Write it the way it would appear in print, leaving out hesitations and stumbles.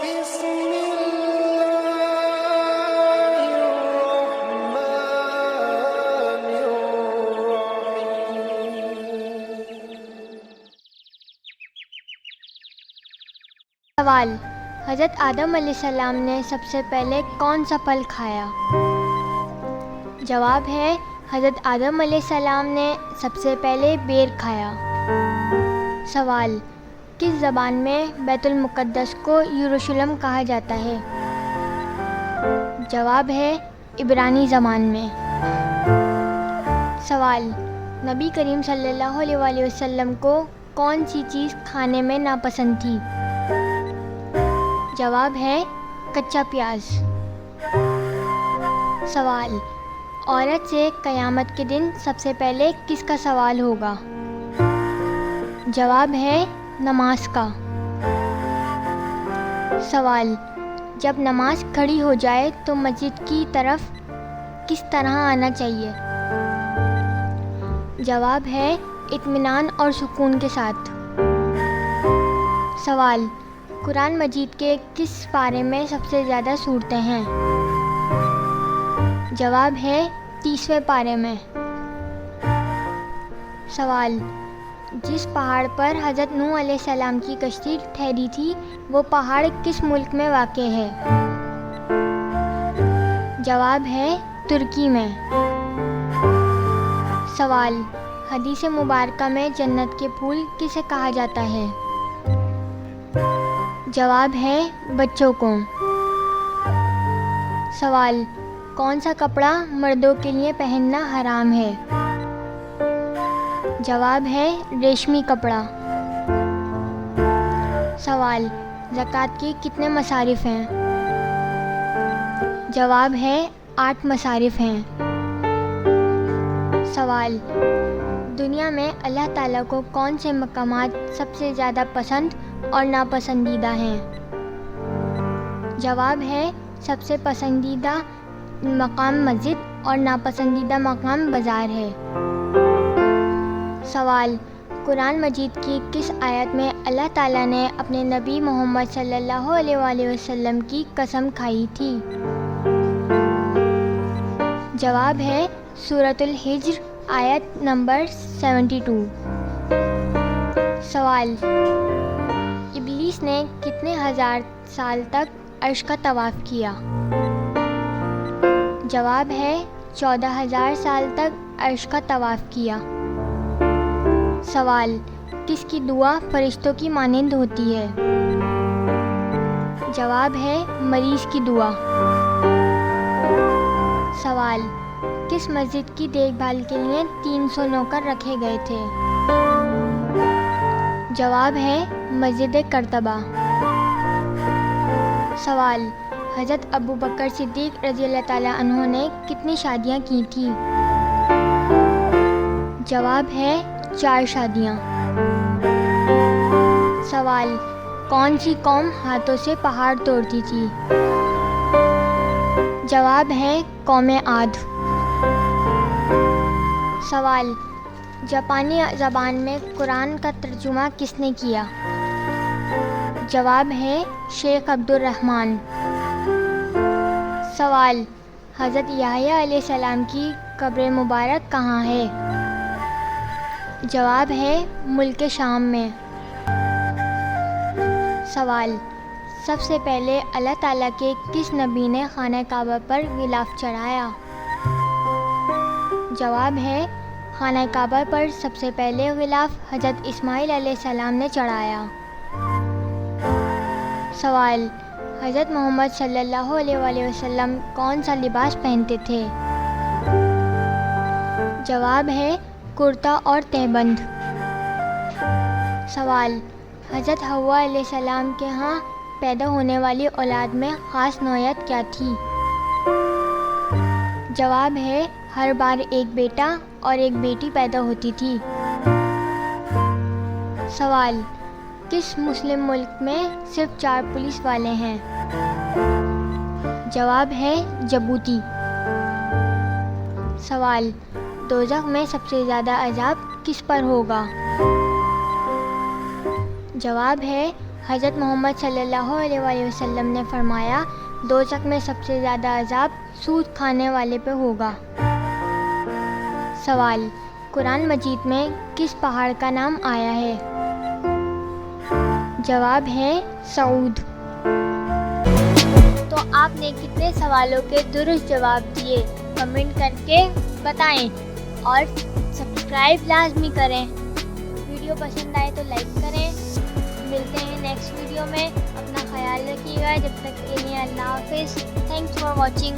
بسم الله الرحمن الرحيم. سوال: حضرت آدم علیہ السلام نے سب سے پہلے کون سا پھل کھایا؟ جواب ہے حضرت آدم علیہ السلام نے سب سے پہلے بیر کھایا۔ سوال: کس زبان میں بیت المقدس کو یروشلم کہا جاتا ہے؟ جواب ہے عبرانی زبان میں۔ سوال: نبی کریم صلی اللہ علیہ وآلہ وسلم کو کون سی چیز کھانے میں ناپسند تھی؟ جواب ہے کچا پیاز۔ سوال: عورت سے قیامت کے دن سب سے پہلے کس کا سوال ہوگا؟ جواب ہے نماز کا۔ سوال: جب نماز کھڑی ہو جائے تو مسجد کی طرف کس طرح آنا چاہیے؟ جواب ہے اطمینان اور سکون کے ساتھ۔ سوال: قرآن مجید کے کس پارے میں سب سے زیادہ سورتیں ہیں؟ جواب ہے 30ویں پارے میں۔ سوال: جس پہاڑ پر حضرت نوح علیہ السلام کی کشتی ٹھہری تھی وہ پہاڑ کس ملک میں واقع ہے؟ جواب ہے ترکی میں۔ سوال: حدیث مبارکہ میں جنت کے پھول کسے کہا جاتا ہے؟ جواب ہے بچوں کو۔ سوال: کون سا کپڑا مردوں کے لیے پہننا حرام ہے؟ جواب ہے ریشمی کپڑا۔ سوال: زکوٰۃ کے کتنے مصارف ہیں؟ جواب ہے 8 مصارف ہیں۔ سوال: دنیا میں اللہ تعالیٰ کو کون سے مقامات سب سے زیادہ پسند اور ناپسندیدہ ہیں؟ جواب ہے سب سے پسندیدہ مقام مسجد اور ناپسندیدہ مقام بازار ہے۔ سوال: قرآن مجید کی کس آیت میں اللہ تعالیٰ نے اپنے نبی محمد صلی اللہ علیہ وآلہ وسلم کی قسم کھائی تھی؟ جواب ہے سورۃ الحجر آیت نمبر 72۔ سوال: ابلیس نے کتنے ہزار سال تک عرش کا طواف کیا؟ جواب ہے 14,000 سال تک عرش کا طواف کیا۔ سوال: کس کی دعا فرشتوں کی مانند ہوتی ہے؟ جواب ہے مریض کی دعا۔ سوال: کس مسجد کی دیکھ بھال کے لیے 300 نوکر رکھے گئے تھے؟ جواب ہے مسجد قرطبہ۔ سوال: حضرت ابوبکر صدیق رضی اللہ تعالیٰ عنہ نے کتنی شادیاں کی تھیں؟ جواب ہے 4 شادیاں۔ سوال: کون سی قوم ہاتھوں سے پہاڑ توڑتی تھی؟ جواب ہے قوم عاد۔ سوال: جاپانی زبان میں قرآن کا ترجمہ کس نے کیا؟ جواب ہے شیخ عبدالرحمن۔ سوال: حضرت یحییٰ علیہ السلام کی قبر مبارک کہاں ہے؟ جواب ہے ملک شام میں۔ سوال: سب سے پہلے اللہ تعالیٰ کے کس نبی نے خانہ کعبہ پر غلاف چڑھایا؟ جواب ہے خانہ کعبہ پر سب سے پہلے غلاف حضرت اسماعیل علیہ السلام نے چڑھایا۔ سوال: حضرت محمد صلی اللہ علیہ وآلہ وسلم کون سا لباس پہنتے تھے؟ جواب ہے کرتا اور تہبند۔ سوال: حضرت حوا علیہ السلام کے ہاں پیدا ہونے والی اولاد میں خاص نوعیت کیا تھی؟ جواب ہے ہر بار ایک بیٹا اور ایک بیٹی پیدا ہوتی تھی۔ سوال: کس مسلم ملک میں صرف 4 پولیس والے ہیں؟ جواب ہے جبوتی۔ سوال: دوزخ میں سب سے زیادہ عذاب کس پر ہوگا؟ جواب ہے حضرت محمد صلی اللہ علیہ وآلہ وسلم نے فرمایا دوزخ میں سب سے زیادہ عذاب سود کھانے والے پہ ہوگا۔ سوال، قرآن مجید میں کس پہاڑ کا نام آیا ہے؟ جواب ہے سعود۔ تو آپ نے کتنے سوالوں کے درست جواب دیے کمنٹ کر کے بتائیں اور سبسکرائب لازمی کریں۔ ویڈیو پسند آئے تو لائک کریں۔ ملتے ہیں نیکسٹ ویڈیو میں، اپنا خیال رکھیے گا، جب تک کے لیے اللہ حافظ۔ Thanks for watching.